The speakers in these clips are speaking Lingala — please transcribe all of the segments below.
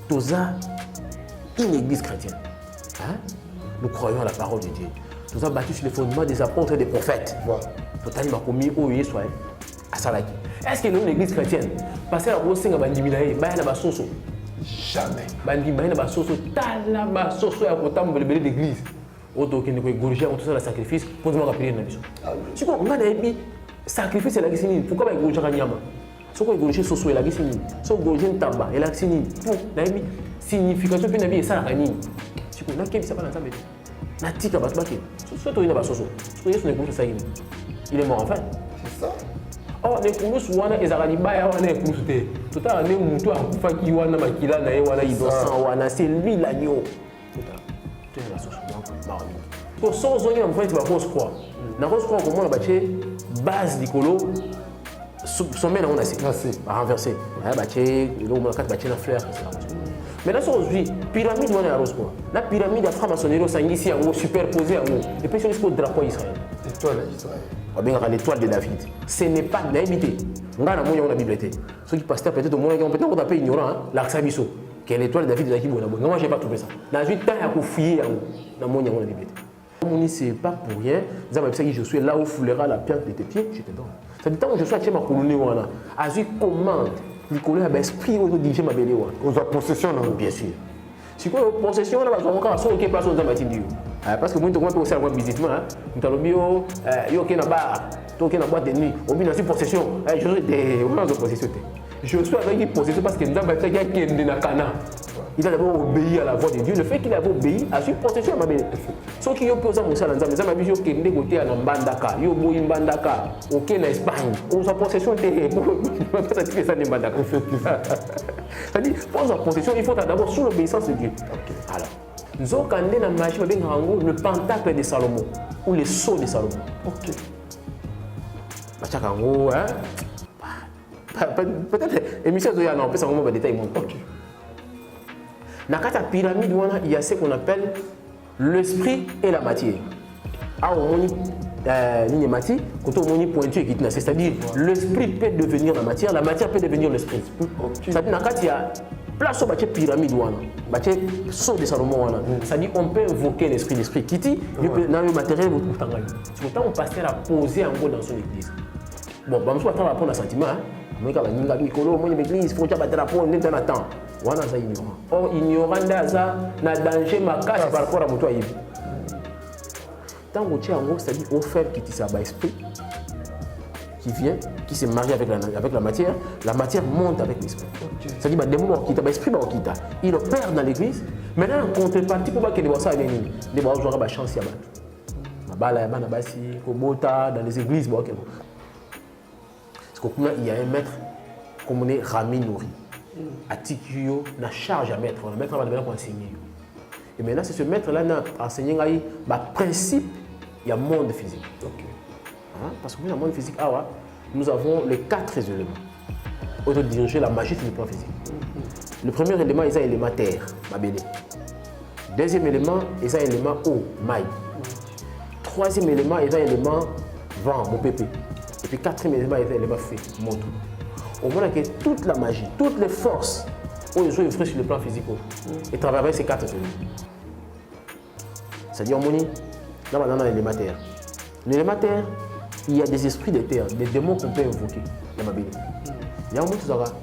Toza, une église chrétienne. Hein? Nous croyons à la parole de Dieu. Toza battu sur les fondements des apôtres et des prophètes. Totalement commis au Yesway à Salaki. Est-ce qu'il y a une église chrétienne? Parce que la grosse singa bandiminae, baina basoso. Jamais. Bandi baina basoso, tala basoso ya kotam belebele d'église. Auto qui ne peut gorger on tout ça le sacrifice pour nous rappeler na biso. Tu comprends? On a dit sacrifice la gisini. Pourquoi ba gorger nyama? Ce qu'on gorger soso la gisini. So gorger taba et la gisini. Pour na bi signification pe na bi ça la nini. Tu comprends? Na kebi ça pas na zambe. Na tika ba tbaki. So to ina basoso. So yesu ne gorger ça il est mort enfin. C'est ça. Oh, les koulous wana ezalani baya wana koulous te. Tout à l'heure mutu akufa ki wana makila na ye wana idosan wana c'est lui l'agneau. Tout à tu es la sauce moi. Pour sans zone en fait va rose croix. Na rose croix comment la baché base d'icolo sommet là on a assez. Renversé. Ouais baché le on a quatre baché na fleur c'est la rose. Mais là aujourd'hui pyramide wana la rose croix. La pyramide à franc-maçonnerie sangisi en superposé en haut. Et puis sur le drapeau Israël. Étoile d'Israël. On va l'étoile de David. Ce n'est pas naïveté. On a la Bible. Ceux qui passent peut-être au monde, peut-être qu'on appelle ignorant, l'Arsabiso, qui est l'étoile de David de la Bible. Moi, je n'ai pas trouvé ça. Dans une temps, il y a fouiller dans le monde, on a la Bible. Ce n'est pas pour rien. Je suis là où foulera la pierre de tes pieds, je te donne. Ça dit, tant que je suis à ma colonie, Azu commande, Nicolas a l'esprit où diriger ma belle. On a possession, non? Bien sûr. Si vous avez possession, on va encore sur quelle place on va mettre. Parce que moi, je vais aussi avoir un visitement. Nous allons dire, il y a un bar, il y a une boîte de nuit, on vient dans une possession. Je suis de possession. Je suis avec une possession parce que nous avons fait quelqu'un de Nakana. Il a d'abord obéi à la voix de Dieu. Le fait qu'il a obéi a su possession à ma belle. Ceux qui ont posé mon salle, nous avons vu qu'il y a des côtés à Mbandaka, il y a des Mbandaka, ok, en Espagne. On a possession de. Ça dit que ça n'est pas d'accord. C'est-à-dire, pour sa possession, il faut d'abord sous l'obéissance de Dieu. Alors, nous avons quand même la magie, le pentacle de Salomon ou les sceaux de Salomon. Ok. Peut-être, émission de Yana, on peut savoir un détail. Ok. Dans la pyramide, il y a ce qu'on appelle l'esprit et la matière. Ah, on ligne matière, quand on est pointu, c'est-à-dire l'esprit peut devenir la matière peut devenir l'esprit. C'est-à-dire qu'il y a place où la pyramide, le saut de Salomon, c'est-à-dire qu'on peut invoquer l'esprit. Kiti, dans le matériel, c'est pourtant on pasteur a posé en gros dans son église. Bon, je vais répondre à sentiment. Mais quand on a une église, il faut que tu drapeau, on est dans l'attente. On a ignorant. Or, ignorant, na danger ma cache par rapport à mon toit. Tant que tu as un gros, c'est-à-dire au fait qui tisse à esprit, qui vient, qui se marie avec la matière monte avec l'esprit. C'est-à-dire que des moments qui t'a l'esprit, il opère dans l'église. Maintenant, en contrepartie, pour pas que les boissons aient des boissons auront la chance à battre. Dans les églises, parce qu'il y a un maître comme on est Rami Nouri. À Tikio, na charge à mettre, on a mettre pour enseigner. Et maintenant, c'est ce maître-là qui a enseigné le principe, il y a monde physique. Okay. Hein? Parce que dans le monde physique, nous avons les 4 éléments. Pour diriger la magie sur le plan physique. Le premier élément, c'est l'élément terre, ma belle. Deuxième élément, c'est l'élément eau, maille. Troisième élément, c'est l'élément vent, mon pépé. Et puis quatrième élément, c'est l'élément feu, mon tout. Au moins que toute la magie, toutes les forces ont joué sur le plan physique et travailler avec ces 4 éléments. C'est-à-dire, dans l'élément terre. L'élément terre, il y a des esprits de terre, des démons qu'on peut invoquer dans ma Bible. Il y a un moment qui sera, si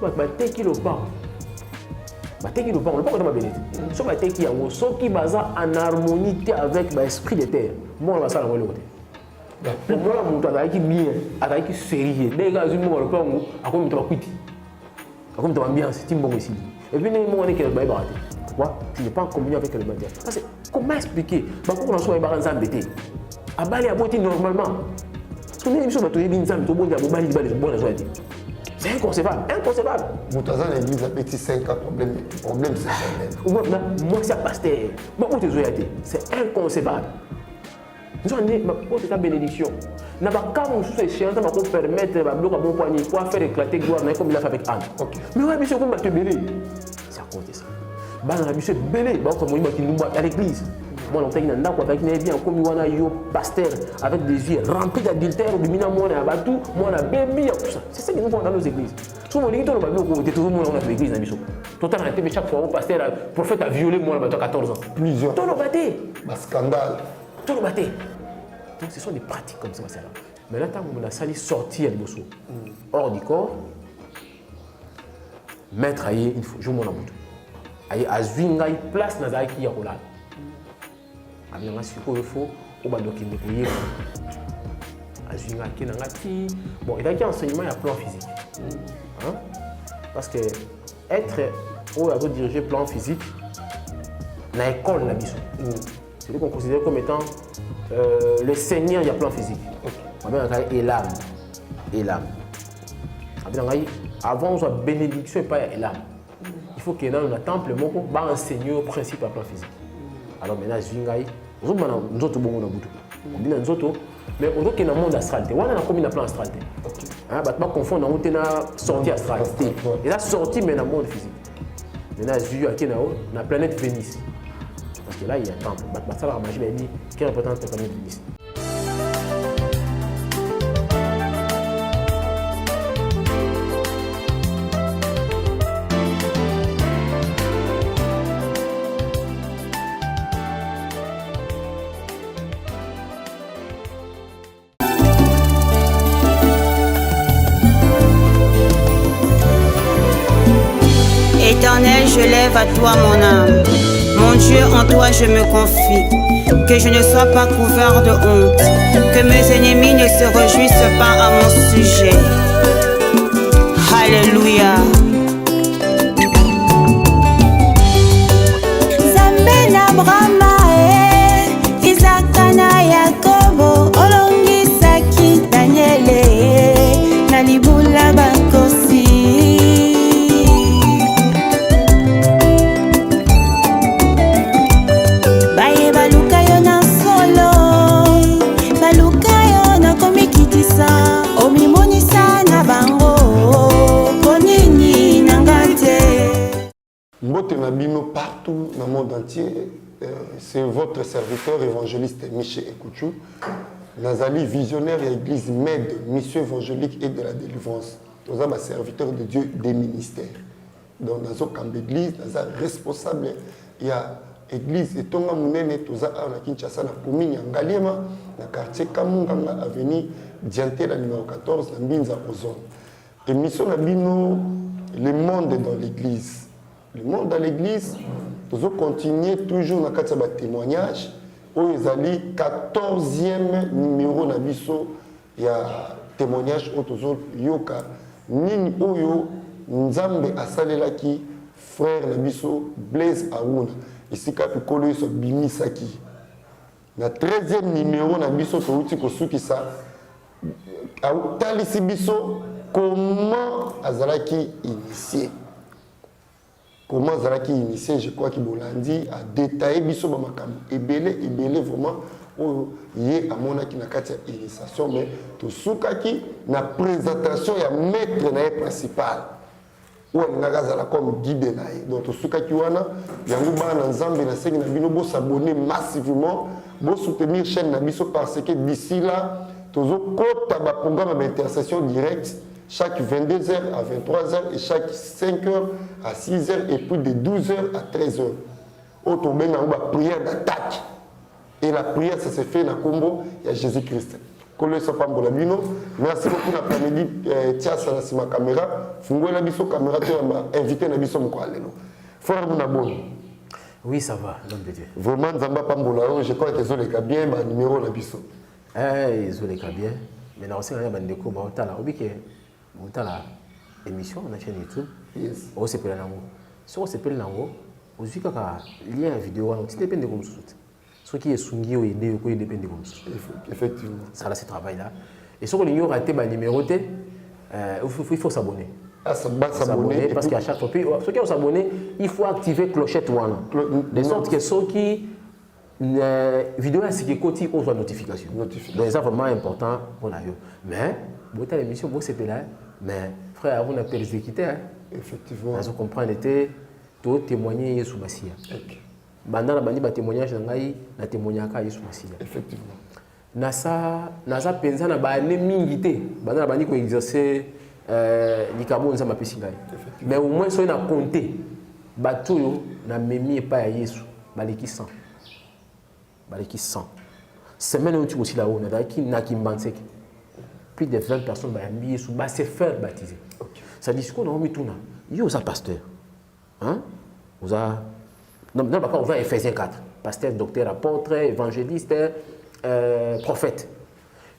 on va qui le pas, on ne peut pas dans ma Bible. Si on va qui en harmonie avec l'esprit de terre, moi on va ça dans le côté. Pour moi, je suis bien, je suis sérieux. Dès que je suis bien, je suis bien. Et puis, pourquoi tu n'es pas en communion avec le matière? Parce que comment expliquer? Pourquoi on soit embêté? À Bali, à Boti, normalement. Parce qu'on est une chose, c'est inconcevable. Inconcevable. Moutazan a dit que c'est 5 ans, problème c'est moi, c'est pasteur. C'est inconcevable. Nous avons une bénédiction. Nous avons permettre de faire éclater gloire comme il a fait avec Anne. Mais oui, monsieur, comment te bénir? C'est à cause de ça. Monsieur Bélé, à l'église. Moi, on a bien comme pasteur avec des yeux remplis d'adultère, c'est ça que nous faisons dans nos églises. Si on a toujours l'église dans l'église. Tout le temps, mais chaque fois, le pasteur, le prophète a violé moi à 14 ans. Plusieurs. Tout le batté. Scandale. Tout le batté. Donc ce sont des pratiques comme ça. Mais là, quand on a sali sorti à l'imosso, hors du corps, mettre aïe, il faut jouer mon amour. Aïe, à zwinga, il place dans la qui y a roulé. Aïe, on a su qu'il faut, on va donc il débrouiller. À zwinga, qui n'a pas ti. Bon, il y a un enseignement, il y a plan physique. Hein? Parce que être ou à diriger plan physique, dans l'école, la mission. C'est ce qu'on considère comme étant le seigneur, il y a plan physique. Et l'âme. Et l'âme. Avant, on soit bénédiction et pas l'âme. Il faut qu'il y ait un temple, mais enseigner au principe à plan physique. Alors maintenant, nous autres, mais on a un monde astral. On a combien de plan astral. On ne pas confondre avec une sortie astrale. Et la sortie, mais dans le monde physique. Maintenant, on a la planète Vénus. Parce que là, il y a un temple. Ça va magie, mais qui représente la planète Vénus. Éternel, je lève à toi mon âme. Mon Dieu, en toi je me confie. Que je ne sois pas couvert de honte. Que mes ennemis ne se réjouissent pas à mon sujet. Alléluia. Zambena Brahma, Isaka na Yakobo, Olongisaki Daniele, Nalibula Bakosi. Partout dans le monde entier, c'est votre serviteur évangéliste Michel Ekouchou, Nazali, visionnaire et église MED, mission évangélique et de la délivrance. Nous sommes serviteurs de Dieu des ministères. Donc, nous sommes l'église, nous sommes responsables. Il y a l'église et Tonga Mounene, nous sommes à Kinshasa, na commune Ngaliema, na quartier Kamunganga, avenue Dianté, la numéro 14, na Mbinza Ozone. Et mission Nabino, le monde dans l'église. Le monde dans l'église, nous allons continuer toujours dans le témoignage. Où ils allaient 14e numéro dans biso, il y a témoignage autour yoka nini oyo nzambe asalelaki frère na biso Blaise Aouna. Ici kapikolo so bimisaki. Na 13e numéro na biso to uti kosuki sa talisi biso comment azalaki initié. Comment Zalaki initié, je crois qu'il Bolandi a détaillé biso bamakam ebele vraiment yé à mon aki na katia initiation mais to soukaki na présentation ya maître na principal ou ngaka zala comme guide na donc to soukaki wana yango bana nzambe na sengi na bino bo s'abonner massivement bo soutenir chaîne na biso parce que d'ici là tozo kota ba programme d'intercession directe chaque 22h à 23h et chaque 5h à 6h et plus de 12h à 13h. Autre ben na ba prière d'attaque. Et la prière ça se fait na combo il y a Jésus-Christ. Kolo so pambola bino. Merci beaucoup na famille tia ça na ma caméra. Fungo la biso caméra to ma invité na biso mko alelo. Frère na bon. Oui, ça va, l'homme de Dieu. Vraiment Nzamba pambola, je crois que les cas bien ba numéro na biso. Ils ont les cas bien. Mais là aussi on a bandeko ba otala obike. On a l'émission on a chaîne YouTube. Yes. On s'appelle Nango. Si on s'appelle Nango, on dit qu'il y a un lien vidéo. On dépend de comme ça. Ce qui est sungi ou aidé ou quoi il dépend de comme ça. Effectivement. Ça là ce travail là. Et si on y aura été numéroté, il faut s'abonner. Ah, ça va s'abonner parce qu'à chaque fois, ceux qui ont s'abonné, il faut activer clochette one. De sorte que ceux qui vidéo à ce qui côté on voit notification. Donc c'est vraiment important pour la mais vous avez l'émission vous c'est là. Mais frère, vous n'avez pas les équité. Effectivement. Vous comprenez, tout témoigner sous Massia. Pendant la bande, témoignage na témoignage sous Massia. Effectivement. Nasa pensa na ba ne mingité. Pendant la bande ko exercer likabo nza mapesi ngai. Mais au moins so na compter. bato yo na memi pas ya Yesu baleki 100 baleki 100 semaine où tu aussi là-haut na qui na kimbanseki plus de 20 personnes bayambi Yesu ba se faire baptiser. Ça dit ce qu'on a mis tout là yo ça pasteur hein vous a non pas on va Ephésiens 4 pasteur docteur apôtre évangéliste prophète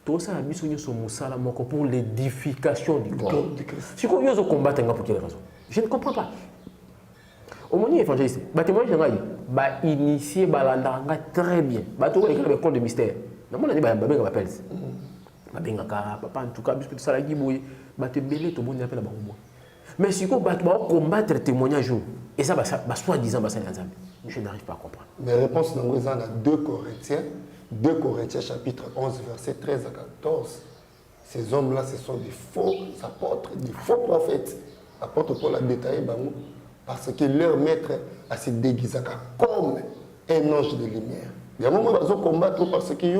tout ça a mis sur musala moko pour l'édification du corps. Si quoi yo combattre pour quelle raison je ne comprends pas. Au moment évangéliste, bah témoignage bah initié balandanga très bien. Bah tout les écoles de mystère. Na mon ani ba benga ba pels. Ba benga ka papa en tout cas biscuit sala giboy bah te belé to bon appel ba mo. Mais si quoi bah combattre témoignage et ça bah soi-disant bah ça nzambe. Je n'arrive pas à comprendre. Mes réponses dans 2 Corinthiens chapitre 11 verset 13 à 14. Ces hommes-là ce sont des faux apôtres, des faux prophètes. Apôtre Paul a détaillé bango. Parce que leur maître a se déguisé comme un ange de lumière. Il y a un moment où ils combattre parce que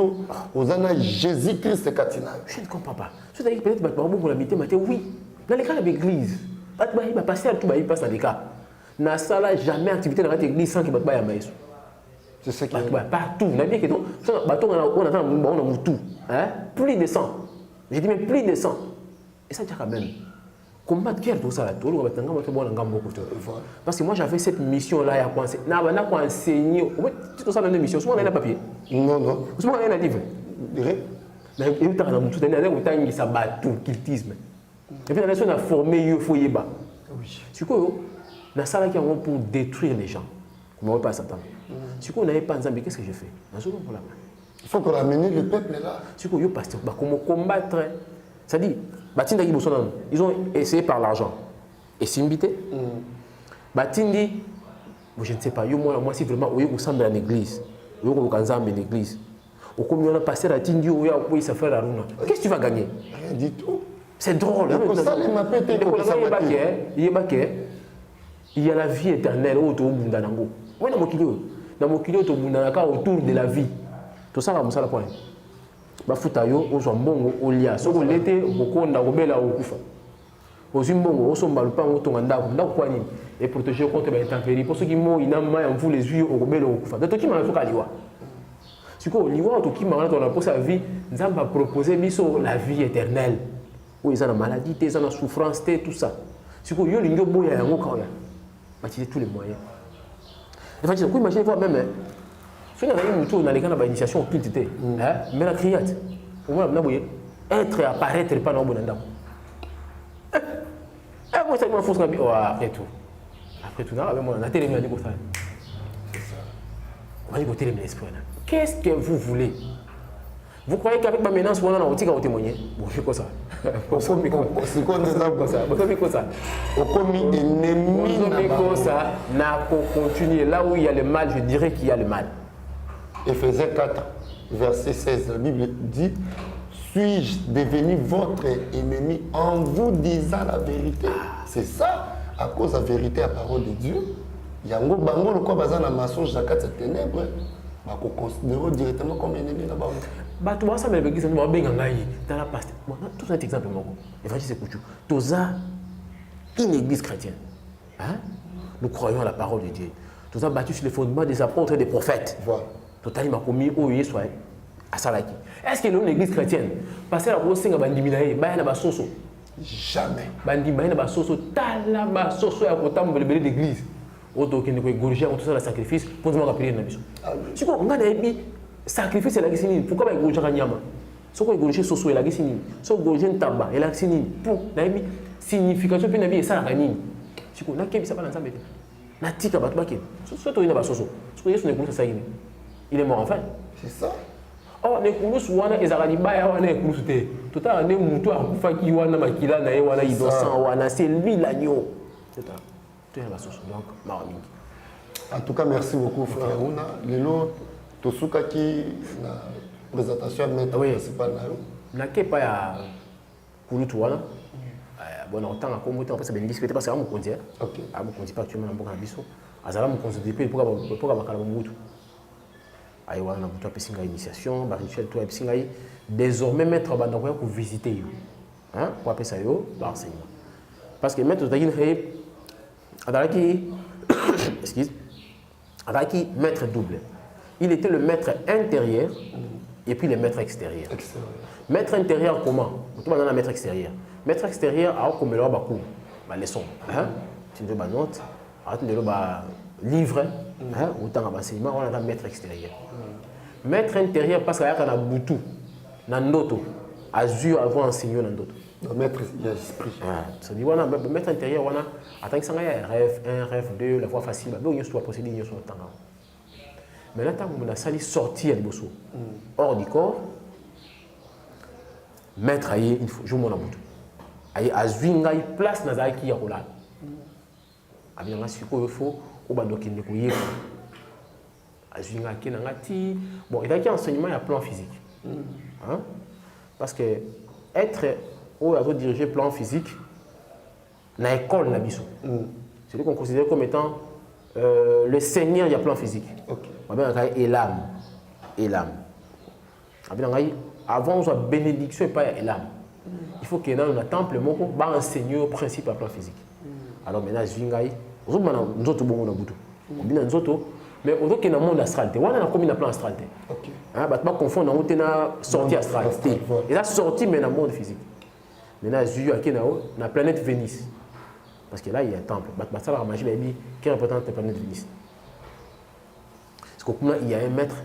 vous avez Jésus-Christ Katina. Je ne comprends pas. C'est-à-dire peut-être que vous l'habitez, oui. Dans les cas de l'église, il va passer à tout, il passe dans les cas. Dans la salle, jamais activité dans l'église sans qu'il y ait un maïs. C'est ce qui est. Partout. On a bien que on a tout. Plus de 100. J'ai dit même plus de 100. Et ça, quand même. Combattre tout ça, parce que moi j'avais cette mission là à penser. Je enseigner. Tu as ça dans une mission. Souvent on a un papier. Non, non. Souvent on a un livre. Il y a tout ça tout cultisme. Et puis on a formé il faut y bas. C'est quoi dans ça qui ont pour détruire les gens. Comment on pas s'attendre. C'est quoi on n'avait pas ensemble qu'est-ce que je fais? Il faut qu'on ramène le peuple là. C'est quoi yo pasteur comment combattre. Ça dit ils ont essayé par l'argent. Et c'est invité. Batindi, je ne sais pas, moi si vraiment vous semblez à l'église, vous semblez à l'église, ou comme on a passé la Tindi, où ça fait la runa. Qu'est-ce que tu vas gagner? Rien du tout. C'est drôle. Il y a la vie éternelle autour de Nango. Oui, dans mon kilo, autour de la vie. Tout ça, c'est le point. Bafuta yo ozwambongo olia soko lete bokonda kobela okufa ozimbongo osomba lupango tonga ndako kwa nini et protéger contre les intempéries pour ceux qui mo inama ya mvula ezwi okobela okufa donc toki mala soka liwa siko liwa toki mala to na posa vie nzamba proposer biso la vie éternelle où ils ont la maladie ils ont la souffrance tout ça siko yo lingo boya yango kaoya bâtir tous les moyens en fait je peux imaginer voir même si on a une initiation occulte, mais la criate, être et apparaître pas dans le bon endroit. Après tout, on a terminé avec ça. On va dire que l'esprit. Qu'est-ce que vous voulez? Vous croyez qu'avec ma menace, on a un témoigner? Bon, je fais quoi ça? C'est quoi ça? Au commis ennemi. Ça n'a qu'à continuer. Là où il y a le mal, je dirais qu'il y a le mal. Ephésiens 4, verset 16, la Bible dit « Suis-je devenu votre ennemi en vous disant la vérité ?» C'est ça, à cause de la vérité, la parole de Dieu. Il y a un bango, le quoi, bazan na mensonge, dans quatre ténèbres, on considère directement comme ennemi là-bas. Bah, tu vois ça, mais l'église, on va bien gagner dans la paste. Tout un exemple, l'évangile, c'est coutu. Tout ça, une église chrétienne. Nous croyons à la parole de Dieu. Tout ça battu sur les fondements des apôtres et des prophètes. Voilà. Totalement commis au Yeswa à Salaki. Est-ce qu'il y a une église chrétienne? Parce que la grosse singa bandiminae, baya na basoso. Jamais. Bandiminae na basoso, tala basoso ya kotam belebele d'église. Auto qui ne peut égorger tout ça le sacrifice pour nous rappeler na biso. Si quoi on a des sacrifice la gisini, pourquoi ba égorger nyama? Si quoi égorger soso la gisini, si égorger taba la gisini pour na bi signification puis na bi ça la nini. Si quoi na kebi ça ba na nzambe. Na tika ba tubake. So to ina basoso. Si quoi yesu ne ko ça yini. Il est mort enfin. C'est ça. Oh, les koulous wana ezalani baya wana koulous te. Tout à l'heure mutu akufa ki wana makila na ye wana innocent wana c'est lui l'agneau. C'est ça. Tu es la sauce donc marami. En tout cas, merci beaucoup frère Aruna. Lelo tosuka ki na présentation maître principal na yo. Na ke pa ya koulous wana. Bon en temps à Congo on passe ben discuter parce que à mon konti. OK. À mon konti pas tu m'as mboka biso. Azala mon konti depuis pour bakala mutu. Aïwa na buto pesinga initiation ba rituel to pesinga désormais maître bandako pour visiter yo pour appeler ça yo l'enseignement parce que maître tagine adalaki excuse, Raki, maître double. Il était le maître intérieur et puis le maître extérieur. Maître intérieur comment? Tu vas dans la maître extérieur. Maître extérieur, comme le bakou, leçon. Tu ne vas note, tu ne vas livre, ou tu as enseignement, on a maître extérieur. Maître intérieur parce qu'il y a un boutou, nandoto, azur avant enseigné nandoto. Maître, il y a l'esprit. C'est-à-dire, maître intérieur, on a, attends que ça y a rêve 1, rêve 2, la voie facile, mais on soit possédé, on soit temps. Mais là, on a sali sortir les bosso. Hors du corps, maître aïe, il faut jouer mon aboutou. Aïe, azwinga, il place dans la qui a roulé. Aïe, on a su qu'il faut, au bando qui n'est pas yé. Azwinga, qui n'a pas ti. Bon, il y a un enseignement, il y a plan physique. Parce que être ou diriger plan physique, dans l'école, c'est ce qu'on considère comme étant le seigneur, il y a plan physique. Et l'âme. Et l'âme. Avant, on a bénédiction et pas l'âme. Il faut qu'il y ait un temple, on va enseigner au principe à plan physique. Alors maintenant, nous avons mais on a un monde astral. On a un plan astral. On ne pas confondre avec la sortie astrale. Et la sortie, mais dans le monde physique. Maintenant, on a la planète Vénus. Parce que là, il y a un temple. La magie qui représente la planète Vénus. Parce qu'il y a un maître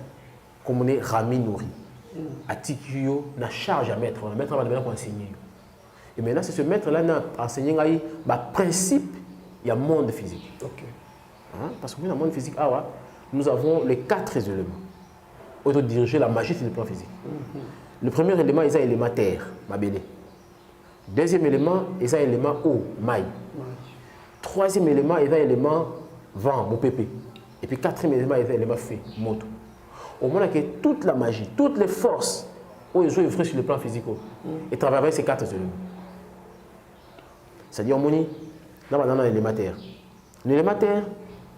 comme on est Rami Nouri. À Tikio, on a charge à mettre. On a maître pour enseigner. Et maintenant, c'est ce maître-là qui a enseigné le principe, il y a un monde physique. Parce que dans le monde physique, nous avons les 4 éléments. On doit diriger la magie sur le plan physique. Le premier élément, c'est l'élément terre, ma belle. Deuxième élément, c'est l'élément eau, maï. Troisième élément, c'est l'élément vent, mon pépé. Et puis quatrième élément, c'est l'élément feu, moto. Au moment où toute la magie, toutes les forces, ils sont œuvrées sur le plan physique et travaillent avec ces 4 éléments. C'est-à-dire, on dit, dans l'élément terre. L'élément terre,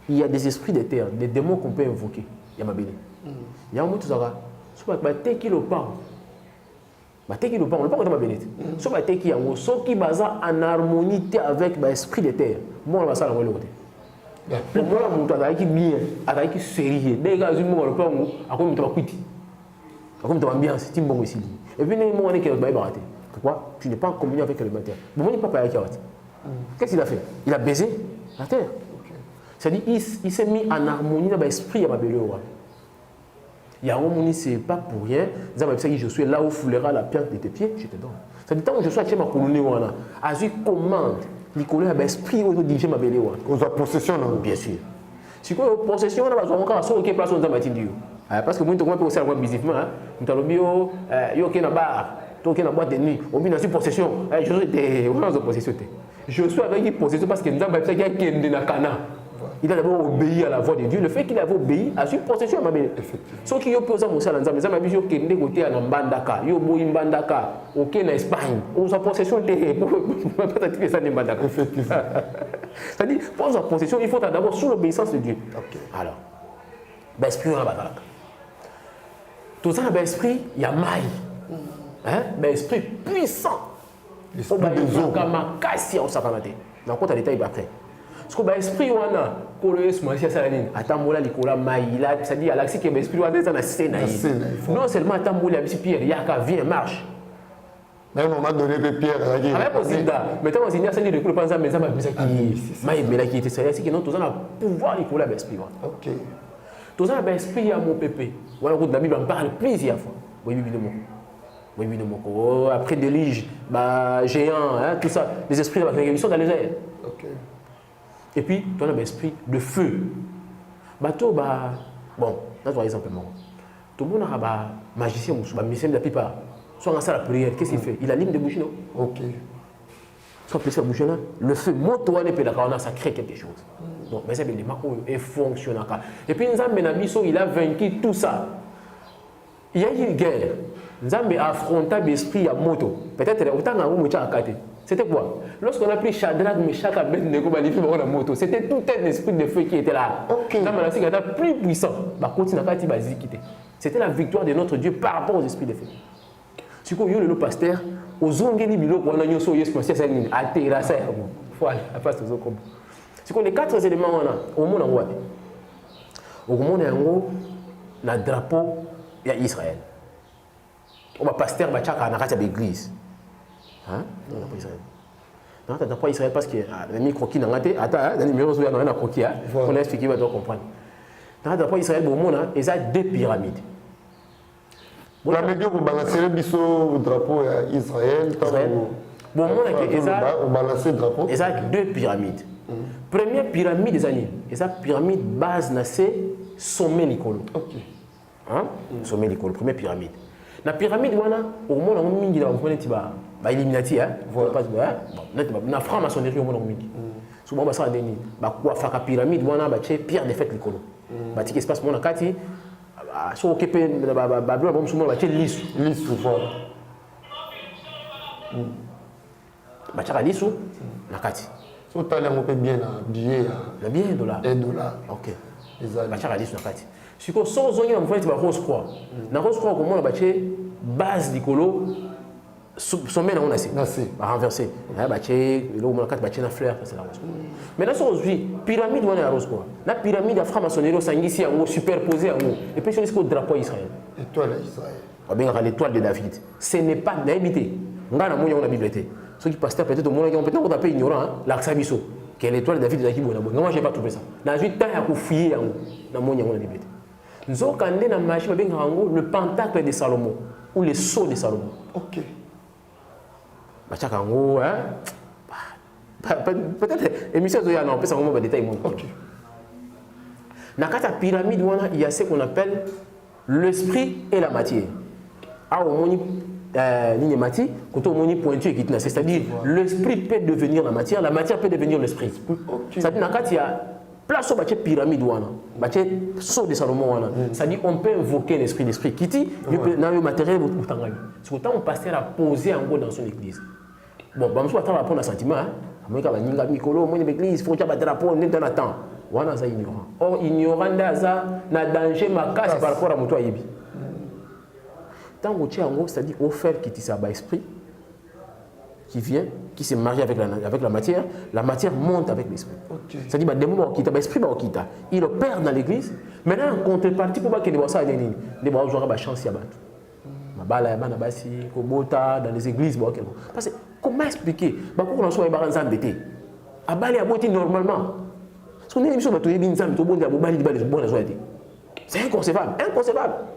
il y a des esprits de terre, des démons qu'on peut invoquer. Il y a ma belle. Il y a un mot qui est qui le parle. On ne parle pas de ma belle. Ce qui est en harmonie avec l'esprit de terre. Moi, on va ça dans le côté. Pour moi, on va bien, avec sérieux. Dès que je me parle, je vais quitter. Je vais bien, c'est un bon ici. Et puis, on est baraté. Pourquoi? Tu n'es pas en communion avec le matin. Bon, il n'est pas parlé avec la terre. Qu'est-ce qu'il a fait? Il a baisé la terre. C'est-à-dire il s'est mis en harmonie avec l'esprit de ma belle. Il y a un moment, ce n'est pas pour rien. Je suis là où foulera la pierre de tes pieds, je te donne. C'est-à-dire tant que je suis à ma colonie, je commande. Nicolas a l'esprit où diriger ma belle. On a possession, non? Bien sûr. Si on a possession, on va faire une place dans ma tindie. Parce que moi, je peux faire un business. Je suis en bar, je suis en boîte de nuit, on a une possession. Je suis avec une possession parce que nous avons fait quelqu'un dans Cana. Il a d'abord obéi à la voix de Dieu. Le fait qu'il avait obéi a une possession à ma belle. Ce qui est opposé à mon salaire, nous avons dit qu'il y a côté à Mbandaka, il y a un Mbandaka, ok, en Espagne. On a possession de. Pour ne pas dire ça, Mbandaka. C'est-à-dire, pour sa possession, il faut d'abord sous l'obéissance de Dieu. Alors, l'esprit, on a battu. Tout ça, l'esprit, il y a maille. L'esprit puissant. L'esprit de Dieu. On s'en va mettre. Dans le détail après. Parce que l'esprit, on a c'est-à-dire à l'accès que l'esprit on a scène. Non seulement Pierre, il y a qu'à vient marche. Mais on m'a donné des pierres. Mais quand on dit que le coup de mais ça m'a dit que était c'est que nous tous on a pouvoir Nicolas l'esprit. OK. Tous on a l'esprit à mon pépé. Voilà que la Bible en parle plusieurs fois. Oui évidemment. Après déluge, géant, tout ça, les esprits ils sont dans les airs. OK. Et puis, tu as l'esprit de feu. Bon, là, par exemple, tout le monde a un magicien, un magicien de la plupart. Soit dans la prière, qu'est-ce qu'il fait? Il allume des bougies, non? Ok. Soit placer la bougie là, le feu, ça crée quelque chose. Donc, mais c'est bien, il fonctionne. Et puis, il a vaincu tout ça. Il y a eu une guerre. Nzambe a affronté l'esprit à moto. Peut-être autant à vous, c'était quoi? Lorsqu'on a pris Shadrach, Meshach, Abednego, la moto, c'était tout un esprit de feu qui était là. Nzambe était plus puissant. C'était la victoire de notre Dieu par rapport aux esprits de feu. Si vous avez le pasteur, aux ongeli bilo, on a eu ce C'est que les 4 éléments, au monde en Guadeloupe, au monde en na drapeau, il y a Israël. On va pasteur, il y a l'église. Hein? Non, pas Israël. Non, tu n'as pas Israël parce que le micro qui n'a pas été, attends, le numéro où il y a un croquis, on a expliqué, tu vas comprendre. Tu n'as pas Israël, au monde, il y a 2 pyramides. La média, vous balancez le drapeau à Israël. Bon, on balance le drapeau. Il y a 2 pyramides. Première pyramide des années, il y a pyramide base, c'est sommet Nicolo. Ok. Hein? Sommet Nicolo, première pyramide. La pyramide, au monde, on a éliminatif. La franc-maçonnerie, on a souvent, ça a des pyramide, on a pierre de fête Nicolo. Ce qui se passe, on a dit, si on occupe la Babylone, on a dit lisse. Lisse, voilà. On a dit lisse, on a dit. Si on a bien habillé, la bien $1. Ok. Si on sort de zone, on va faire rose croix. Dans rose croix, on va faire base du colo, sommet on a assez. Renversé. On va faire la fleur, c'est la rose croix. Maintenant, si on vit pyramide, on a la rose croix. La pyramide de franc-maçonnerie, c'est ici, superposé en haut. Et puis, c'est le drapeau Israël. L'étoile d'Israël. On va l'étoile de David. Ce n'est pas d'habiter. On a la bibliothèque. Ceux qui passent peut-être au monde, peut-être qu'on appelle ignorant, l'Axabiso, qui est l'étoile de David de Zakibou. Moi, je n'ai pas trouvé ça. Dans une taille à fouiller dans le monde, on a bibliothèque. Nous avons dans la machine, le pentacle de Salomon, ou les sceaux de Salomon. Ok. Peut-être, émission de Yana, on peut savoir un détail. Ok. Dans la pyramide, il y a ce qu'on appelle l'esprit et la matière. C'est-à-dire l'esprit peut devenir la matière peut devenir l'esprit. C'est-à-dire qu'il y a place où il pyramide, il saut de Salomon. C'est-à-dire qu'on peut invoquer l'esprit qui dit dans le matériel. C'est autant on pasteur a posé en gros dans son église. Bon, je vais répondre à un sentiment. Il y a un micro, il y a une église, il faut que tu drapeau, on est dans le temps. C'est ignorant. Or, ignorant, il y a danger par rapport à mon toit. Tant que tu as un gros, c'est-à-dire offert qui tisse à esprit, qui vient, qui se marie avec la matière monte avec l'esprit. Okay. C'est-à-dire des moments qui t'a l'esprit, il opère dans l'église. Maintenant, en contrepartie, pour que les gens aient une chance à battre. Dans les églises, parce que comment expliquer pourquoi on soit embêté à Bali à beauté normalement. Si on est émission c'est inconcevable.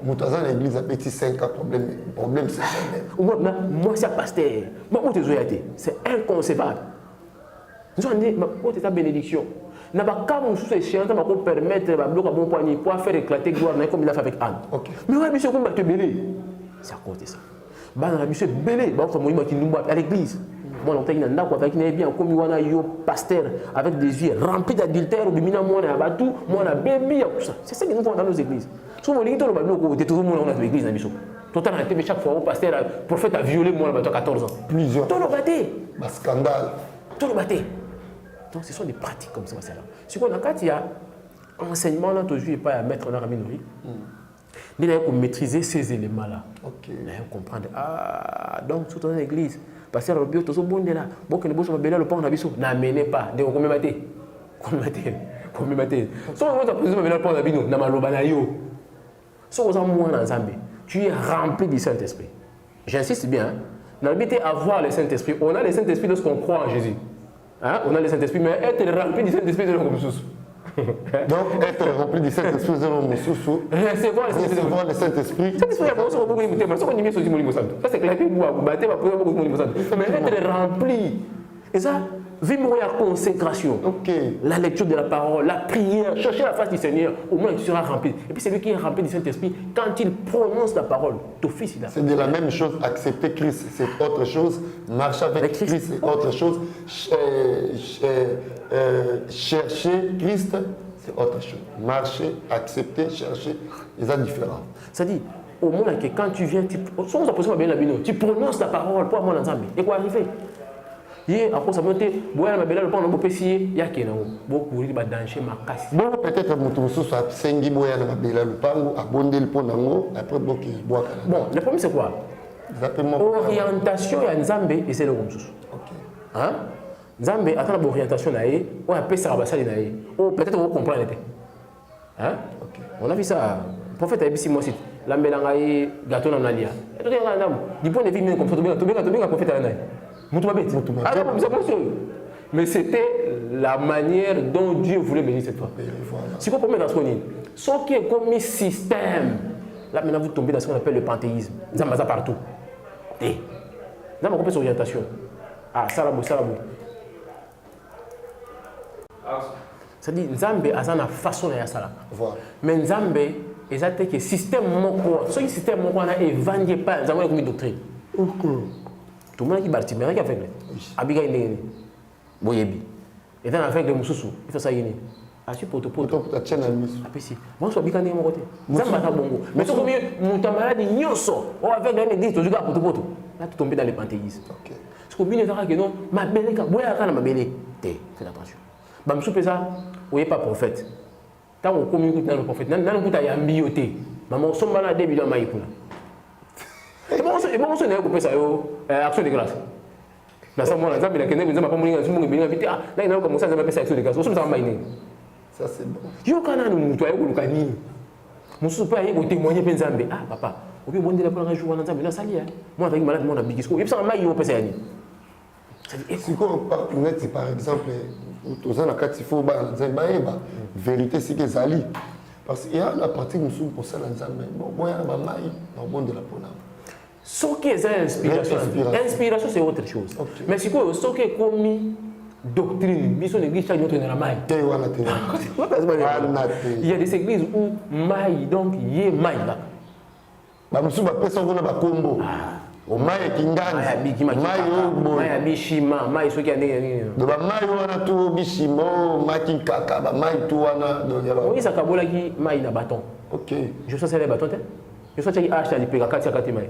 Moutazan l'église a petit 5 ans, problème c'est moi c'est pasteur. C'est inconcevable. Nous avons dit, c'est bénédiction. N'a pas qu'à nous permettre à bloquer bon poignet pour faire éclater gloire comme il a fait avec Anne. Mais ouais, monsieur, comment tu belé? C'est à cause de ça. Monsieur belé, à l'église. Moi, on a bien comme un pasteur avec des yeux remplis d'adultère, ou de moi, on a tout, moi, on a bébé, tout ça. C'est ça que nous faisons dans nos églises. Souvent, les gens qui tout le monde dans l'église, tout le chaque fois, le pasteur, le prophète a violé moi, à 14 ans. Plusieurs. Tout le batté. Un scandale. Tout le batté. Donc, ce sont des pratiques comme ça. Ce qu'on a quand il y a enseignement, là, toujours, pas à mettre en arabinerie. Il faut maîtriser ces éléments-là. Il faut comprendre. Ah, donc, tout dans l'église. Parce que le bio, tout le monde est là. Bon, que les bosses le pont, n'amenez pas. Donc, combien maté? Si on a posé le pont, si on a moins dans Zambie, tu es rempli du Saint-Esprit. J'insiste bien. Dans le but avoir le Saint-Esprit. On a le Saint-Esprit lorsqu'on croit en Jésus. Hein? On a le Saint-Esprit, mais être rempli du Saint-Esprit de l'homme sous. Donc, être rempli du Saint-Esprit de l'homme sous. C'est quoi le Saint-Esprit? Ça, c'est clair. Mais être rempli. Et ça, vivre la consécration. La lecture de la parole, la prière, chercher la face du Seigneur, au moins tu seras rempli. Et puis celui qui est rempli du Saint-Esprit, quand il prononce la parole, ton fils il a. C'est de la même chose, accepter Christ, c'est autre chose. Marcher avec Christ, c'est autre chose. Chercher Christ, c'est autre chose. Marcher, accepter, chercher, ils sont différents. C'est-à-dire, au moins que quand tu viens, tu prononces la parole pour moi dans Zambie. Et quoi arriver? Après ça monte, le pont de Pessie, il y a qui beaucoup de danger ma casse. Bon, peut-être que tu as sengi boya na bela le pango, abonder le pont nango, après boki bois. Bon, le problème c'est quoi? Orientation à Nzambe et c'est le Romsus. Hein? Nzambe attend l'orientation là on appelle ça Rabassali Naï. Oh, peut-être on comprend. Hein? Okay. On a vu ça. Le prophète a dit si moi c'est la mélange gâteau dans l'alia. Du point de vue, comme ça, tu bien prophète à mais c'était la manière dont Dieu voulait bénir cette fois. C'est quoi pour mettre dans ce qu'on dit? Ce qui est comme un système. Là maintenant vous tombez dans ce qu'on appelle le panthéisme. Nous avons ça partout. Et nous avons compris son orientation. Ah, Salabou. C'est-à-dire, Nzambe a une façon de faire ça. Mais Nzambe, il a que système moko. Ce système moko a évangé pas. Nzambe a comme une doctrine. Tout le monde qui bâtit, mais rien qu'avec lui. Abiga il boyebi. Et dans avec les mususu, il faut ça y est. Ah tu poto. Ta chaîne à mus. Ah si. Moi je suis bien mon côté. Nzambe a bongo. Mais tout comme mon camarade nyoso. Oh avec les églises, tu joues à poto. Là tu tombes dans les panthéismes. OK. Parce que bien que non, ma belle ka boya kana ma belle. Fais attention. Bah me soupe ça. Vous n'êtes pas prophète. Quand on communique dans le prophète, nous avons un ambioté. Maman, sommes là début de maï pour là. Et bon, on est coupé ça, action de grâce. Dans ce moment-là, nous avons pas mourir, nous avons invité. Ah, là, il a commencé à faire action de grâce. Nous sommes en maïné. Ça, c'est bon. Yo, quand nous nettoyons le cani, nous sommes pas allés témoigner pour Nzambe. Ah, papa, on peut dire pour un jour, on a Nzambe, on a sali. Moi, avec malade, moi, on a bigis. Il y a ça en maï, on peut faire. Si on parle par exemple, il faut vérité c'est que Zali. Parce qu'il y a la pratique pour ça dans Nzambe. Bon, il y a la maille dans le bon de la pona. Ce qui est inspiration, c'est autre chose. Okay. Mais c'est quoi ce qui est commis doctrine, mission d'église chaque jour dans la maille. Il y a des églises où maille, donc il y a maille là. Bah, monsieur, ma personne n'a pas combo. Maille Kingani, maille Bishima, maille ce qui a des. De la maille on a tout Bishimo, maille Kaka, maille tout on a. Oui, ça kabola qui maille na bâton. Ok. Je sais c'est les bâtons. Je sais qui acheter les pega 4 maille.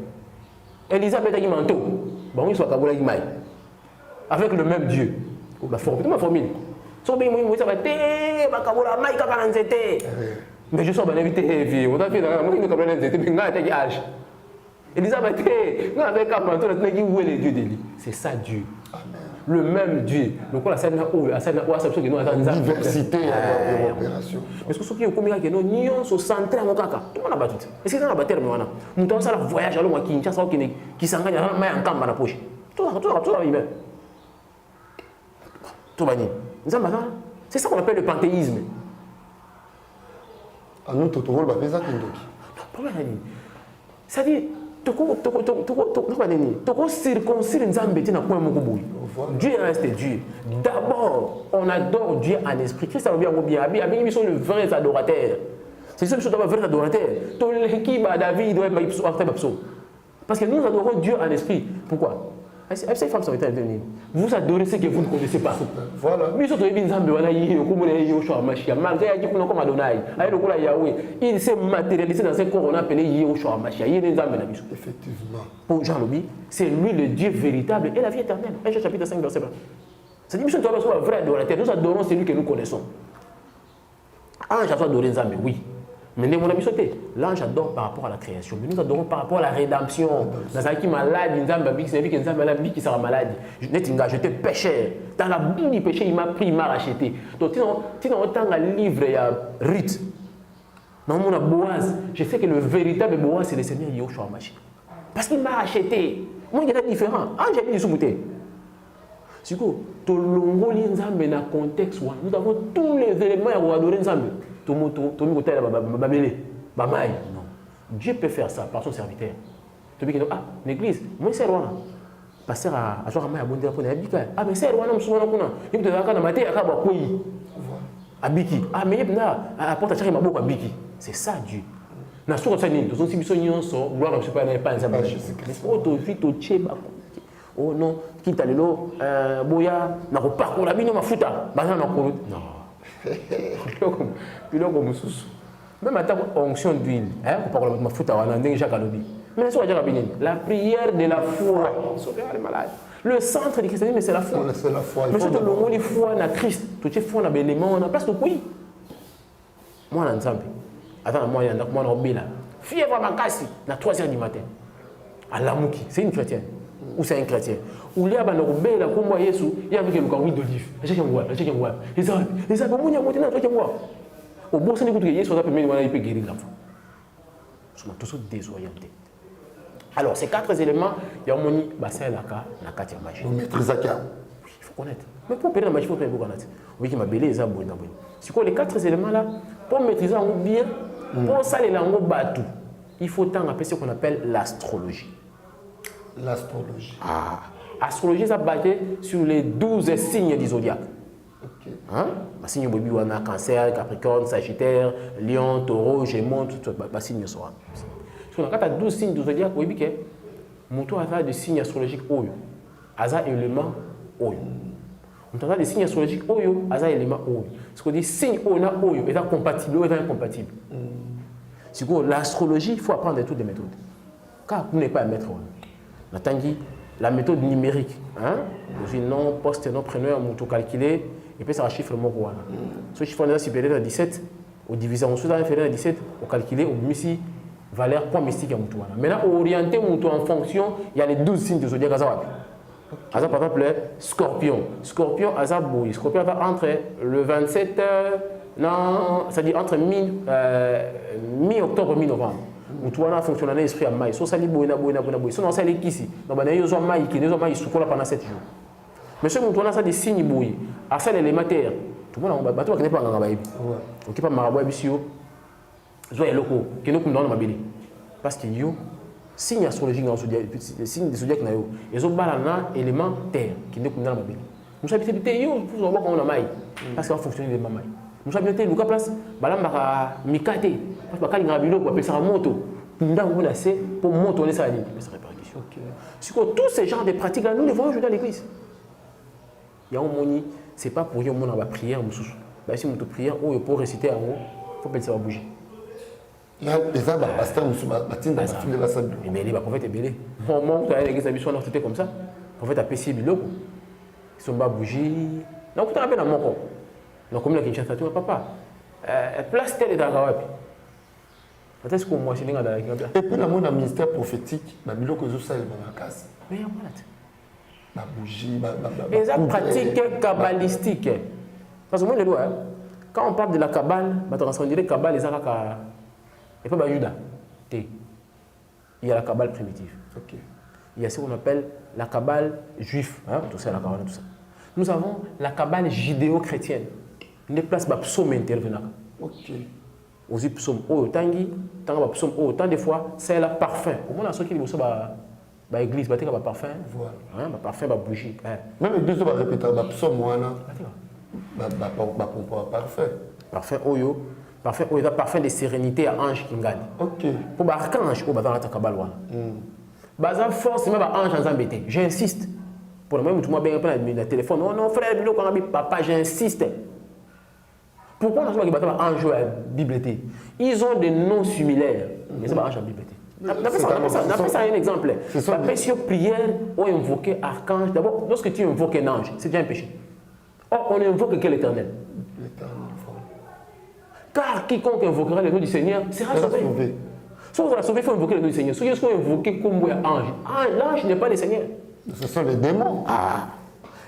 Elisabeth a dit manteau. Bon, il soit kabola qui maille. Avec le même Dieu. Ma formule. So bien moi ça va té, ba kabola maille kaka na nzete. Mais je suis pas invité vie. On a fait la moi qui kabola nzete, mais ngata qui âge. Elisabeth, c'est ça Dieu. Amen. Le même Dieu. Donc on a cette diversité de l'opération. Parce que ce qui est comme ça, nous sommes centrés en caca. Tout le monde a battu. Est-ce que nous avons battu le monde? Nous avons fait un voyage à l'eau qui s'engage en camp dans la poche. Tout va bien. Tout va bien. C'est ça qu'on appelle le panthéisme. Ah non, tu vois le ça c'est-à-dire, Dieu reste Dieu. D'abord, on adore Dieu en esprit. Christ a bien ils sont les vrais adorateurs. C'est ceux qui sont les vrais adorateurs. David parce que nous adorons Dieu en esprit. Pourquoi? Ces femmes sont intervenues. Vous adorez ce que vous ne connaissez pas. Voilà. Mais surtout, il s'est matérialisé dans ce corps qu'on appelle Yehoshua Mashiach. Effectivement. Pour Jean Lobi, c'est lui le Dieu véritable et la vie éternelle. 1 Jean chapitre 5, verset 20. C'est dit, nous sommes un vrai adorateur. Nous adorons celui que nous connaissons. Ange a adoré Nzambe, oui. Mais mon ami sauté, l'ange adore par rapport à la création. Mais nous adorons par rapport à la rédemption. Dans un qui malade, c'est lui qui est malade, qui sera malade. J'étais pécheur. Dans la boue du péché, il m'a pris, il m'a racheté. Donc, tu as autant un livre, il y a Ruth. Dans mon Boaz, je sais que le véritable Boaz, c'est le Seigneur Yehoshua Mashiach. Parce qu'il m'a racheté. Moi, il était différent. Ange a mis du sous-mouté. C'est quoi? Nous avons tous les éléments pour adorer Nzambe. Dieu peut faire ça par son serviteur. Ah, l'église, moi c'est roi. Pasteur a joué à moi à bondir pour les ah, mais c'est roi, non, je il peut avoir maté à Kabakouyi. Abiki. Ah, mais il a apporté à chaque maboko Abiki. C'est ça Dieu. Na sura ça ni, nous sommes missions so, gloire ne pas pas Nzambe. Oh, to vite au tcheba. Oh non, qui t'a lelo boya na ko parcours la bino mafuta. Bana na ko. Non. Puis là comme sous. Même à ta onction d'huile, hein, pour parler de ma foute à Jacques Alobi. Mais la prière de la foi, le centre du christianisme, c'est la foi. C'est la foi. Mais surtout, le foi dans Christ, tout est foi dans l'élément, on a place de pays. Moi, on a ensemble. Attends, moi, il y a un là. Fièvre à ma casse, à 3h du matin. À Lamouki, c'est une chrétienne. ou c'est un chrétien. Ou il y a un obé, la combo Yesu, il y a avec le carreau d'olive. Je sais voir, je sais voir. Et ça, bon, il y a monté dans le voir. Au bon sens, écoutez, Yesu a permis de peut guérir l'enfant. Nous sommes tous désorientés. Alors, ces 4 éléments, il y a un moni, bassin, la carte de magie. Vous maîtrisez ça. Il faut connaître. Mais pour périr la magie, il faut connaître. Oui, qui m'a belé, ça, bon, c'est quoi les 4 éléments-là? Pour maîtriser en bien, pour ça, les langues batou, il faut tant appeler ce qu'on appelle l'astrologie. L'astrologie. Ah, astrologie, ça basé sur les 12 signes du zodiaque. Ok. Hein? Les signes de Biwana, Cancer, Capricorne, Sagittaire, Lion, Taureau, Gémeaux, tout ça, les signes sont. Quand tu as 12 signes du zodiaque, oui, que mon tour a des signes astrologiques oyo, asa élément oyo. On a des signes astrologiques oyo, asa élément oyo. Ce qu'on dit signe oyo est compatible ou est incompatible. C'est que l'astrologie, il faut apprendre toutes les méthodes. Car vous n'êtes pas un maître. On a la méthode numérique. Hein? Nom, poste, nom, prénom, on tout calculer et puis ça va chiffre le mot. Ce chiffre est supérieur à 17, au divisé en dessous inférieur à 17, au calculer, au missi. Valeur point mystique à Moutouana. Maintenant, orienter Moutou en fonction, il y a les 12 signes de zodiaque. Par exemple, Scorpion. Scorpion, Scorpion va entre le 27, c'est-à-dire entre mi-octobre et mi-novembre. Moutouana fonctionne dans l'esprit à maïs. Si ça boina. Si on s'est ici, donc il y a un maïs qui est pendant 7 jours. Mais ce Moutouana, ça des signes bouillis. À ça, l'élémentaire. Tout le monde a pas un gabaï. On ne peut pas marabouer bisio. Zoé locaux qui nous condamnent ma belle parce qu'il y a signe astrologique dans le signe des zodiaques nayo et zo balana élément terre qui nous condamnent ma belle nous habitons yo pour voir comment on a maille parce qu'on fonctionne des mamai nous habitons nous place balamba mikate parce que quand il biloko appelle ça moto ndang on a c'est pour moto ça ali ça répartition c'est que tous ces genres de pratiques là nous les voyons dans l'église il y a un moni c'est pas pour y on va prière mususu bah si on te prière ou pour réciter en haut faut penser à bouger. Il y a des pasteur mais les prophètes est belé. Moment où tu as l'église habituée, on a comme ça. Le prophète a péché biloko. Ils sont pas bougés. Donc tu as appelé à mon corps. Donc comme la Kinshasa, tu papa. Place telle et d'Agawapi. Peut-être que moi, je suis dans la. Et puis, dans le ministère prophétique, il y a biloko que ça, il y a la casse. Mais il y a la bougie, et ça pratique kabbalistique. Parce que moi, les doigts, quand on parle de la kabbale, on dirait que kabbale, ils ont et pas Judas. Il y a la kabbale primitive. Okay. Il y a ce qu'on appelle la kabbale juive. Hein? Tout ça, la kabbale, tout ça. Nous avons la kabbale judéo-chrétienne. Les places psaume intervenant. Ok. Aussi psaume tangi, psaume tant des fois, c'est le parfum. Au moins, ceux qui disent que l'église, il y a un parfum. Voilà. Un parfum, une bougie. Même l'église va répéter le psaume, parfait. Parfum, oyo. Parfum de sérénité à ange qui gagne. Ok. Pour l'archange, au bazar la kabbale. Bazar forcément ange en embêté. J'insiste. Pour le moment, tout le monde bien le téléphone. Non, frère, papa, j'insiste. Pourquoi on a dit que ange à la Bible? Ils ont des noms similaires. Mais c'est pas ange à la Bible. N'appelle ça un exemple. Après, si on prière ou invoquer archange, d'abord, lorsque tu invoques un ange, c'est déjà un péché. Or, on invoque quel éternel? L'éternel. Car quiconque invoquera le nom du Seigneur sera sauvé. Si on va sauver, il faut invoquer le nom du Seigneur. Ceux qui sont invoqués comme un ange. L'ange n'est pas le Seigneur. Ce sont les démons.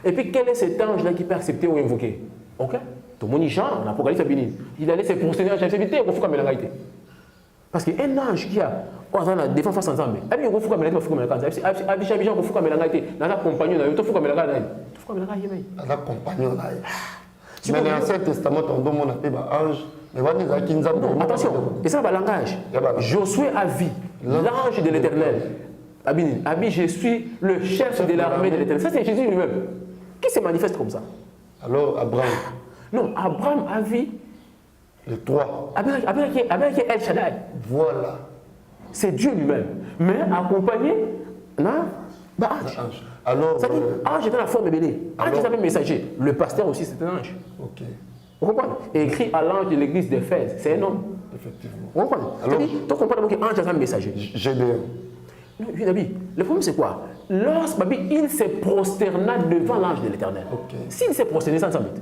Et puis, quel est cet ange-là qui peut accepter ou invoquer? Ok? Tout le monde y chante, l'Apocalypse a béni. Il allait se prosterner à la chef au fou comme la réalité. Parce qu'un ange qui a la défense face ensemble, il y a un fou comme la réalité. Il y a un fou comme la réalité. Il y a un compagnon, il y a un fou comme la réalité. Il y a un compagnon. Mais dans l'Ancien Testament, on demande un ange. Non, attention, et ça va langage. Josué a vu l'ange de l'Éternel. Abi, je suis le chef de l'armée de l'Éternel. Ça, c'est Jésus lui-même. Qui se manifeste comme ça? Alors, Abraham. Non, Abraham a vu les trois. Avec El Shaddai. Voilà. C'est Dieu lui-même. Mais accompagné d'ange. Alors, ça dit, ange est dans la forme de béné. Ange est un messager. Le pasteur aussi, c'est un ange. Ok. Vous comprenez? Écrit à l'ange de l'église d'Éphèse, c'est un homme. Effectivement. Vous comprenez? Alors, tu comprends que l'ange est un messager. Gédéon. Non, le problème c'est quoi? Lorsqu'il se prosterna devant l'ange de l'Éternel. Okay. S'il s'est prosterné, ça s'embête.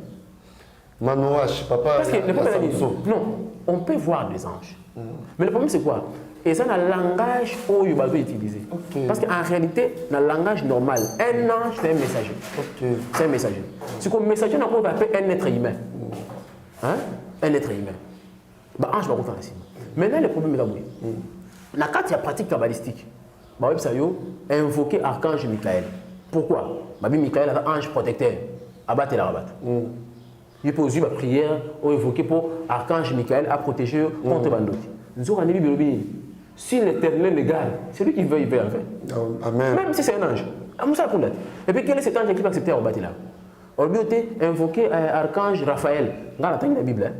Manouach, papa. Parce que le problème, non, on peut voir des anges. Mais le problème c'est quoi? Et ça, dans le langage où il va utiliser. Parce qu'en réalité, dans le langage normal, un ange, c'est un messager. C'est un messager. C'est comme messager, on va appeler un être humain. Hein? Un être humain. Bah, ange, va faire ainsi. Maintenant, le problème est là. Dans quand il y a pratique kabbalistique, bah, ça y est, invoquer archange Michael. Pourquoi? Bah, Michael est un ange protecteur. Abattre et la rabattre. Il peut aussi la prière ou évoquer pour archange Michael à protéger contre Bandoti. Nous avons dit, si l'éternel le garde, c'est lui qui veut, il veut en fait. Amen. Même si c'est un ange. Et puis quel est cet ange qui va accepter à battre là? On lui a invoqué archange Raphaël. Regarde la Bible.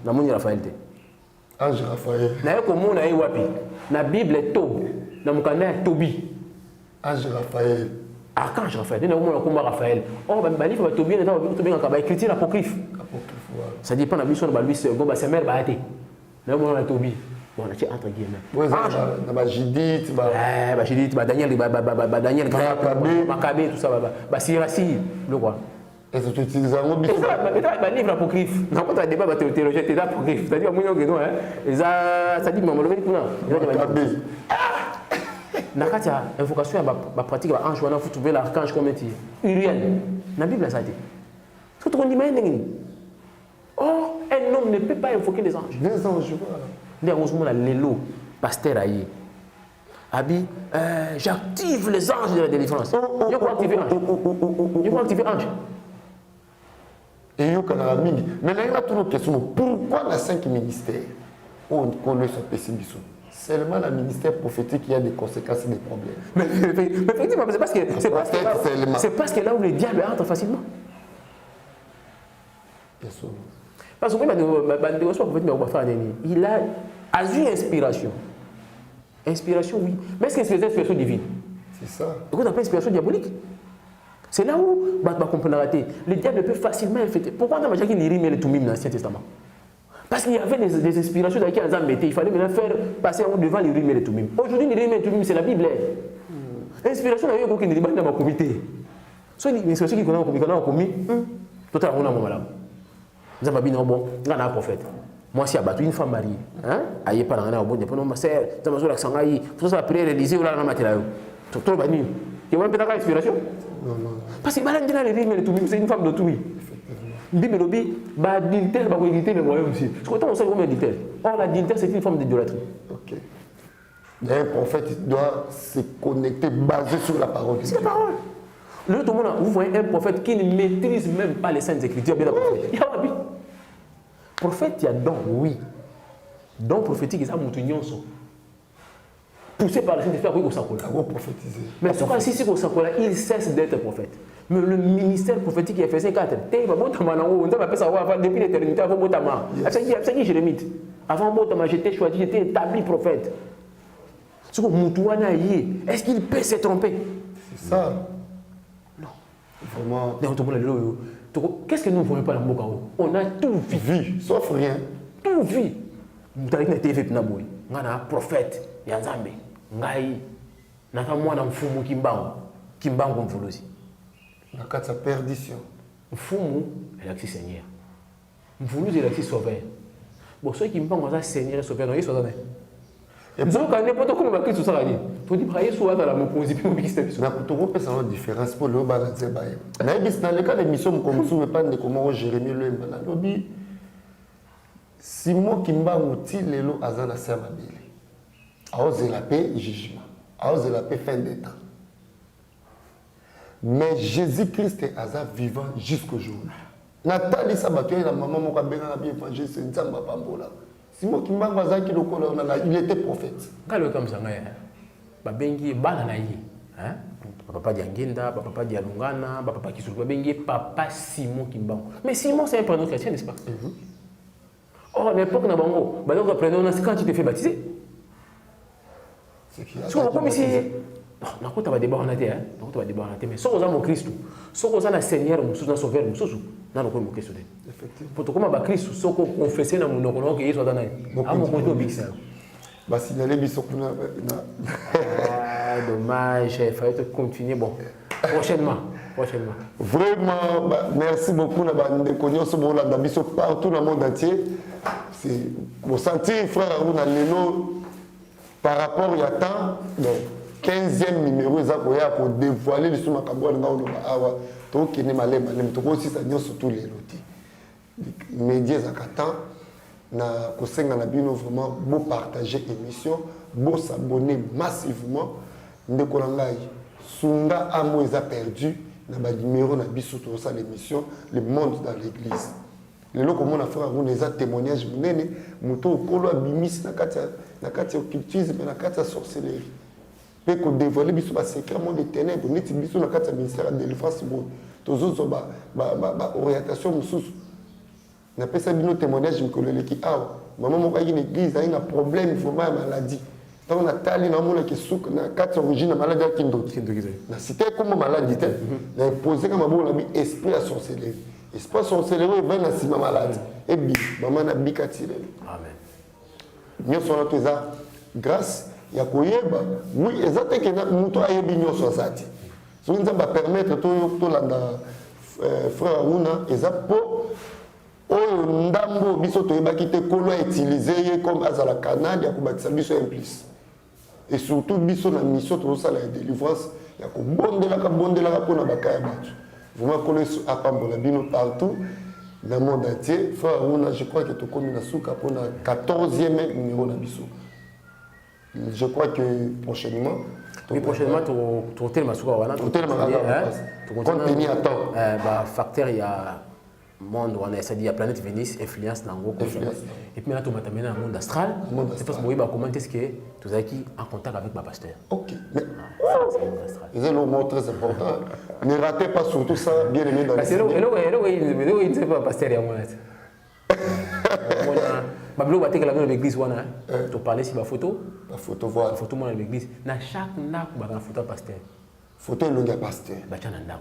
Dans mon Raphaël. Ange Raphaël. Na yako mona yi wapi? Na Bible Tob. Na mukanda Tobi. Ange Raphaël. Archange Raphaël. Na mona komba Raphaël. Oh ba livre Tobi na Tobi ngaka ba écriture apocryphe. Ça dépend na biso na ba lui second ba semer ba até. Na mona Tobi. Bon, on a entre guillemets. Oui, c'est Judith, Judith, Daniel, Daniel, Macabé, tout ça, Sirasi, le roi. Et c'est utilisé en mobile. C'est livre apocryphe. Dans le débat théologique, c'est apocryphe. C'est-à-dire, ça dit, mais on le met pour là. Nakatia, invocation, ma pratique, ange, on a trouvé l'archange comme métier. Uriel. Dans la Bible, ça a été. Ce que tu dis, oh, un homme ne peut pas invoquer les anges. Les anges, voilà. Heureusement, l'élo, pasteur Aïe. Abi, j'active les anges de la délivrance. Il faut activer ange. Il faut activer ange. Et il y a une mais là, il y a une question. Pourquoi les 5 ministères on connaît ce pessimisme? Seulement le ministère prophétique qui a des conséquences et des problèmes. Mais effectivement, c'est parce que là où le diable entre facilement. Bien sûr. Parce que il a eu inspiration. Inspiration, oui. Mais est-ce que c'est une inspiration divine? C'est ça. Et qu'on appelle inspiration diabolique. C'est là où on comprend la rater. Le diable peut facilement infecter. Pourquoi on a déjà qu'il rime le tout dans l'Ancien Testament? Parce qu'il y avait des inspirations dans lesquelles on mettait. Il fallait maintenant faire passer devant les rimes et les tout. Aujourd'hui, les rimes et les tout, c'est la Bible. L'inspiration, il y a eu une demande dans ma comité. Soit l'inspiration qui connaît un commis, tout à l'heure, on a mon malade. Nous avons dit, non, bon, on a un prophète. Moi, si abattu une femme mariée, hein, aïe pas dans un bon, il ma sœur, ça m'a joué la sangaï, tout ça, prière réalisée ou là, dans la matière. Tout banni. Il y a une petite inspiration? Non. Parce que malade, les rimes et les tout, c'est une femme de tout. Bible lobby, l'adultère va éviter le royaume aussi. Parce que on sait comment l'adultère. Or, l'adultère, c'est une forme d'idolâtrie. Ok. Un prophète doit se connecter basé sur la parole. C'est la parole. L'autre monde, vous voyez un prophète qui ne maîtrise même pas les saintes écritures. Il y a un prophète, il y a don, oui. Don prophétique, ils ont monté poussé par le Saint-Esprit, oui, au Sakola. Mais ce cas-ci, au Sakola, il cesse d'être prophète. Mais le ministère prophétique qui a fait 4, depuis l'éternité, avant Motama. C'est qui Jérémie? Avant Motama, j'étais choisi, j'étais établi prophète. Est-ce qu'il peut se tromper? C'est ça. Non. Vraiment. Qu'est-ce que nous ne voyons pas dans le Mokao? On a tout vu. Sauf rien. Tout vu. Nous avons été fait pour nous. Nous avons un prophète. Il y a un Zambé. Nous avons un Mfumu Kimbango. Kimbango Mfulusi. Nous avons sa perdition. Mfumu, elle a été Seigneur. Mfulusi, elle a été sauveur. Bon, ceux qui me pensent que Seigneur et sauveur, ils sont là. Et pour que n'importe comment on va quitter tout ça, il faut dire que soit dans la moposée, puis on va quitter tout ça. Mais pour ça, une différence pour le balancer. Mais dans le cas de mission, comme ça, pas de comment Jérémie le lobby. Simon Kimba outil les lots à Zana Sermabile. A osé la paix, jugement. A osé la paix, fin des temps. Mais Jésus-Christ est hasard vivant jusqu'au jour. Nathalie Sabato et la maman m'ont bien évangile, c'est une samba pambola. Simon Kimba il était prophète. Quand le comme ça, Babengi Bananaï. Papa Diangenda, papa Dialungana, papa Kisuka Bengi, papa Simon Kimba. Mais Simon, c'est un prénom chrétien, n'est-ce pas? Or, à l'époque, quand tu te fais baptiser, ce qu'on va comme ici, non, tu vas débat en athée, mais ce qu'on a mon Christ, ce qu'on a la Seigneur, ce qu'on a sauveur, ce qu'on a mon Christ. Effectivement. Pour comment Christ, ce qu'on confessait dans mon nom, qu'il soit dans mon compte au Bixer. Bah, signaler Bissokuna. Dommage, il fallait continuer. Bon, prochainement. Vraiment, merci beaucoup. Nous connaissons partout dans le monde entier. C'est pour sentir, frère, on a les noms. par rapport à temps, donc 15e numéro, ils ont dévoilé le souma Kamboua, awa, donc il n'est malé, mais aussi ça n'y a surtout les lotis. Médias à Katan, na kosenga na bino vraiment beau partager émission, beau s'abonner massivement. Ndeko langai, sunga amo ils a perdu, na ba numéro na biso to ça l'émission, le monde dans l'église. Les locaux mon affaire on les a témoignages munene, muto kolo abimis na kati occultisme na kati sorcellerie. Pe ko dévoiler biso ba secret monde des ténèbres, neti biso na kati ministère de délivrance bon. Tozo ba orientation mususu. Na pesa bino témoignage mkolele ki awa. Maman moko ayi l'église a un problème vraiment maladie. Donc na tali na mona ke souk na kati origine na maladie kindo. Na cité comme maladie té. Na posé comme bon la bi esprit à sorcellerie. Esprit sorcellerie va na sima maladie. Et bi maman na bikatile. Amen. Nyonso na toza grâce ya koyeba. Oui, exactement que na muto ayebi nyonso azati. So nzamba permettre to landa frère Aruna ezapo oyo ndambo biso toyebaki te kolo utiliser comme azala canal ya kobatisa biso implice et surtout biso na mission tozosala ya délivrance ya kobondelaka mpona bakaya bato vraiment kolo apambola bino partout dans le monde entier. Frère Aruna, je crois que tokomi na suka mpona 14e numéro na biso. Je crois que prochainement oui, prochainement, tu hôtel Masuka wana. Hôtel Masuka. Contenu à temps. Facteur il y a monde on a ça dit il y a planète Vénus influence nango. Et puis maintenant tu m'as amené dans le monde astral. C'est parce que moi comment est-ce que tu as qui en contact avec ma pasteur. OK. Mais c'est le mot très important. Ne ratez pas surtout ça bien aimé dans. Hello, il ne sait pas pasteur ya moi. Bablo baté que la dans l'église wana. Tu parlais sur ma photo. La photo voilà. La photo moi dans l'église. Na chaque nak ba na photo pasteur. Photo longa pasteur. Ba tana ndako.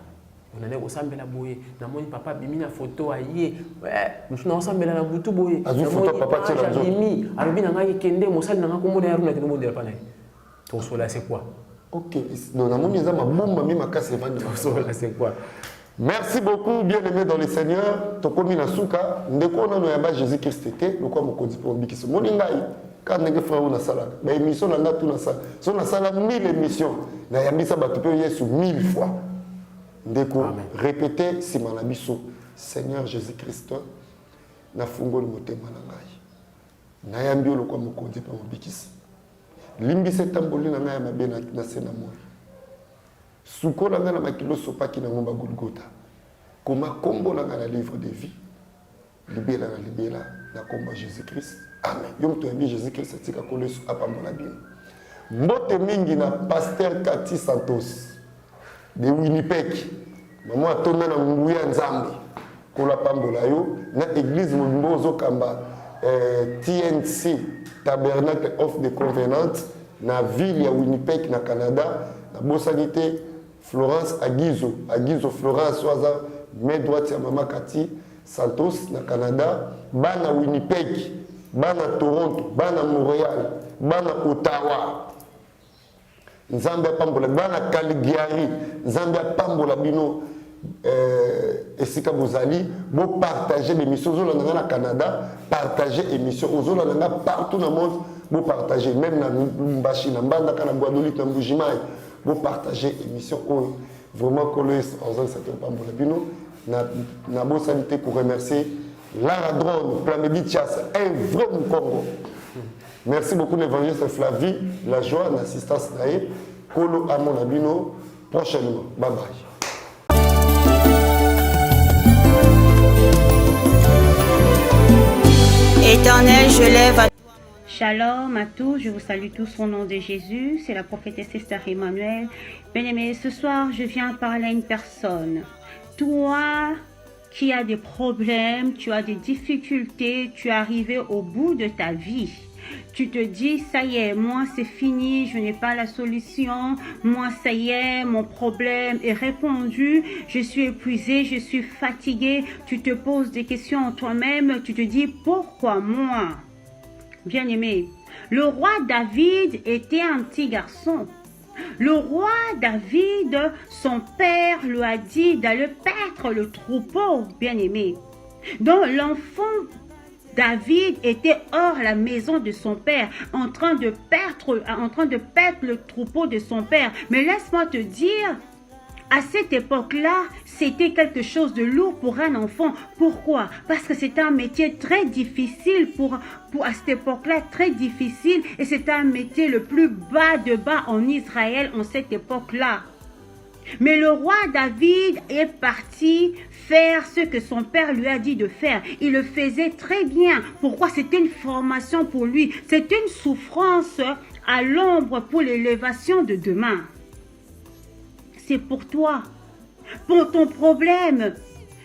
On allait osambela boye. Na moni papa bimi na photo aye. Ouais, nous na osambela na butu boye. Azu photo papa tela nzo. Bimi, alobi na ngai kende mosali na ngako mona ya runa teno modela pana. Ton sola c'est quoi? OK. Non na moni za mabomba mi makasi vande. Ton sola c'est quoi? Merci beaucoup, bien-aimés dans le Seigneur. Tokomi na suka, ndeko na no yaba Jésus-Christ était, le quoi mokodi pour bikiso. Moningai, quand nenge frère na sala, ba émission na ngatu na sala. So na sala 1000 émissions, na yambisa ba tupe Yesu 1000 fois. Ndeko, répétez si manabiso, Seigneur Jésus-Christ, na fungoli motema na ngai. Na yambi le quoi mokodi pour bikiso. Limbi setamboli na ngai mabe na sena moi. Souko na nga na makilo sopaki na ngomba Golgotha. Koma kombo na nga na livre de vie. Libela na komba Jésus-Christ. Amen. Yom to yambi Jésus-Christ atika koleso apambola bino. Mbote mingi na pasteur Cathy Santos de Winnipeg. Maman atona na nguya nzambe. Kola pambola yo na église mbozo kamba TNC Tabernacle of the Covenant na ville ya Winnipeg na Canada. La bosanité Florence Aguizo Florence Waza main droite ya Mama Cathy Santos na Canada, bana Winnipeg, bana Toronto, bana Montréal, bana Ottawa. Nzambe pambola bana Caligari, Nzambe pambola bino esika bozali bo partager l'émission zo na Canada, partager émission ozola na partout dans le monde, bo partager même na Mbashi na Mbanda kana Guadeloupe na Mbujimai. Vous partagez l'émission vraiment collé en certain pambola bino na bonne santé pour remercier Lara Drone Plamedi Tias un vrai Congo. Merci beaucoup l'évangéliste Flavie la joie l'assistance naïe Kolo Amon Abino prochainement. Bye bye. Éternel, je lève à Shalom à tous, je vous salue tous au nom de Jésus, c'est la prophétesse Esther Emmanuel. Bien-aimés, ce soir, je viens parler à une personne. Toi qui as des problèmes, tu as des difficultés, tu es arrivé au bout de ta vie. Tu te dis, ça y est, moi c'est fini, je n'ai pas la solution, moi ça y est, mon problème est répondu, je suis épuisé, je suis fatigué. Tu te poses des questions en toi-même, tu te dis, pourquoi moi? Bien-aimé, le roi David était un petit garçon. Le roi David, son père lui a dit d'aller paître le troupeau, bien-aimé. Donc l'enfant David était hors la maison de son père, en train de perdre le troupeau de son père. Mais laisse-moi te dire, à cette époque-là, c'était quelque chose de lourd pour un enfant. Pourquoi? Parce que c'était un métier très difficile à cette époque-là, très difficile. Et c'était un métier le plus bas de bas en Israël en cette époque-là. Mais le roi David est parti faire ce que son père lui a dit de faire. Il le faisait très bien. Pourquoi? C'était une formation pour lui. C'était une souffrance à l'ombre pour l'élévation de demain. C'est pour toi, pour ton problème.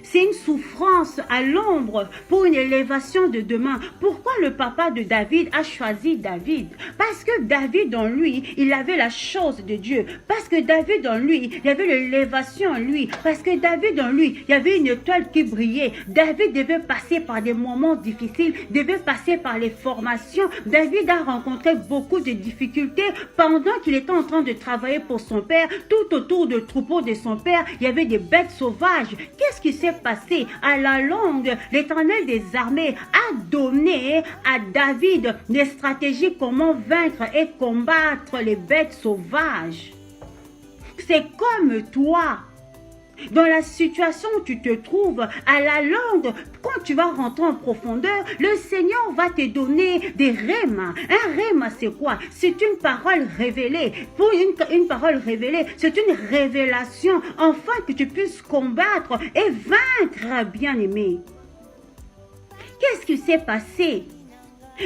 C'est une souffrance à l'ombre pour une élévation de demain. Pourquoi le papa de David a choisi David? Parce que David en lui, il avait la chose de Dieu. Parce que David en lui, il avait l'élévation en lui. Parce que David en lui, il y avait une étoile qui brillait. David devait passer par des moments difficiles, devait passer par les formations. David a rencontré beaucoup de difficultés pendant qu'il était en train de travailler pour son père. Tout autour du troupeau de son père, il y avait des bêtes sauvages. Qu'est-ce qui s'est passé? À la longue, l'Éternel des armées a donné à David des stratégies comment vaincre et combattre les bêtes sauvages. C'est comme toi. Dans la situation où tu te trouves, à la longue, quand tu vas rentrer en profondeur, le Seigneur va te donner des rhémas. Un rhéma, c'est quoi? C'est une parole révélée. Pour une parole révélée, c'est une révélation, afin que tu puisses combattre et vaincre, bien-aimé. Qu'est-ce qui s'est passé?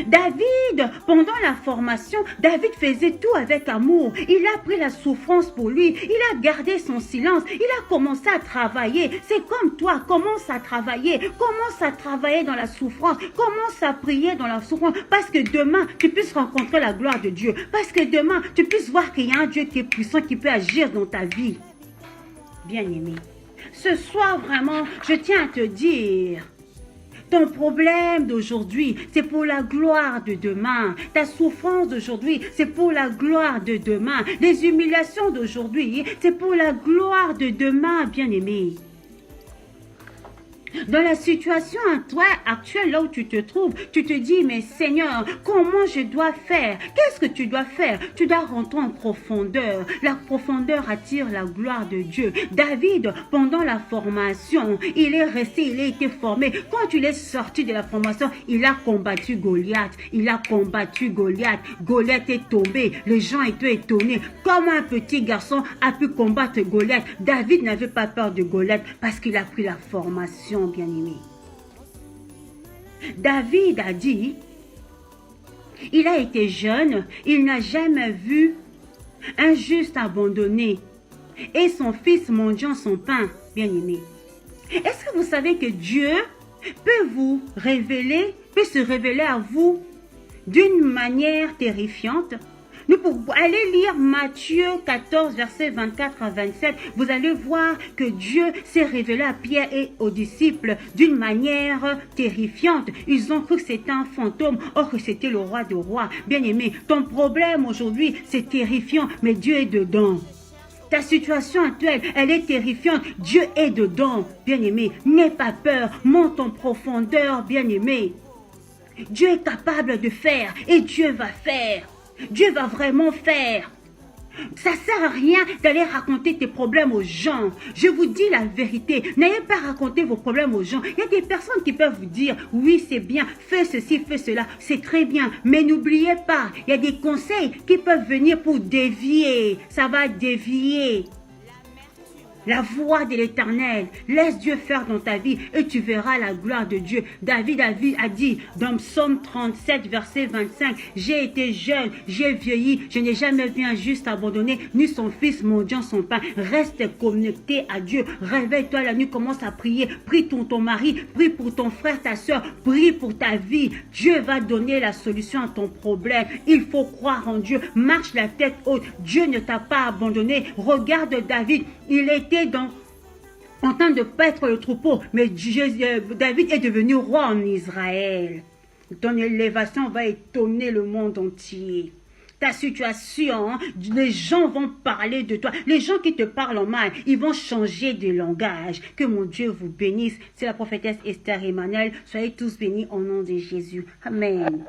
David, pendant la formation, David faisait tout avec amour. Il a pris la souffrance pour lui. Il a gardé son silence. Il a commencé à travailler. C'est comme toi, commence à travailler. Commence à travailler dans la souffrance. Commence à prier dans la souffrance. Parce que demain, tu puisses rencontrer la gloire de Dieu. Parce que demain, tu puisses voir qu'il y a un Dieu qui est puissant, qui peut agir dans ta vie. Bien-aimé, ce soir, vraiment, je tiens à te dire... Ton problème d'aujourd'hui, c'est pour la gloire de demain. Ta souffrance d'aujourd'hui, c'est pour la gloire de demain. Les humiliations d'aujourd'hui, c'est pour la gloire de demain, bien-aimé. Dans la situation actuelle, là où tu te trouves, tu te dis, mais Seigneur, comment je dois faire? Qu'est-ce que tu dois faire? Tu dois rentrer en profondeur. La profondeur attire la gloire de Dieu. David, pendant la formation, il est resté, il a été formé. Quand il est sorti de la formation, il a combattu Goliath. Il a combattu Goliath. Goliath est tombé. Les gens étaient étonnés. Comment un petit garçon a pu combattre Goliath? David n'avait pas peur de Goliath parce qu'il a pris la formation. Bien-aimé. David a dit, il a été jeune, il n'a jamais vu un juste abandonné et son fils mendiant son pain. Bien-aimé. Est-ce que vous savez que Dieu peut se révéler à vous d'une manière terrifiante? Nous pouvons aller lire Matthieu 14, versets 24 à 27. Vous allez voir que Dieu s'est révélé à Pierre et aux disciples d'une manière terrifiante. Ils ont cru que c'était un fantôme, or que c'était le roi des rois. Bien-aimé, ton problème aujourd'hui, c'est terrifiant, mais Dieu est dedans. Ta situation actuelle, elle est terrifiante. Dieu est dedans, bien-aimé. N'aie pas peur, monte en profondeur, bien-aimé. Dieu est capable de faire et Dieu va faire. Dieu va vraiment faire. Ça ne sert à rien d'aller raconter tes problèmes aux gens. Je vous dis la vérité. N'ayez pas raconté vos problèmes aux gens. Il y a des personnes qui peuvent vous dire, oui, c'est bien, fais ceci, fais cela. C'est très bien. Mais n'oubliez pas, il y a des conseils qui peuvent venir pour dévier. Ça va dévier la voix de l'Éternel. Laisse Dieu faire dans ta vie et tu verras la gloire de Dieu. David a dit dans Psaume 37, verset 25, j'ai été jeune, j'ai vieilli, je n'ai jamais vu un juste abandonné, ni son fils mendiant son pain. Reste connecté à Dieu. Réveille-toi la nuit, commence à prier. Prie pour ton mari, prie pour ton frère, ta soeur, prie pour ta vie. Dieu va donner la solution à ton problème. Il faut croire en Dieu. Marche la tête haute. Dieu ne t'a pas abandonné. Regarde David, il était en train de paître le troupeau, mais David est devenu roi en Israël. Ton élévation va étonner le monde entier. ta situation, les gens vont parler de toi. Les gens qui te parlent en mal, ils vont changer de langage. Que mon Dieu vous bénisse. C'est la prophétesse Esther Emmanuel. Soyez tous bénis au nom de Jésus. Amen.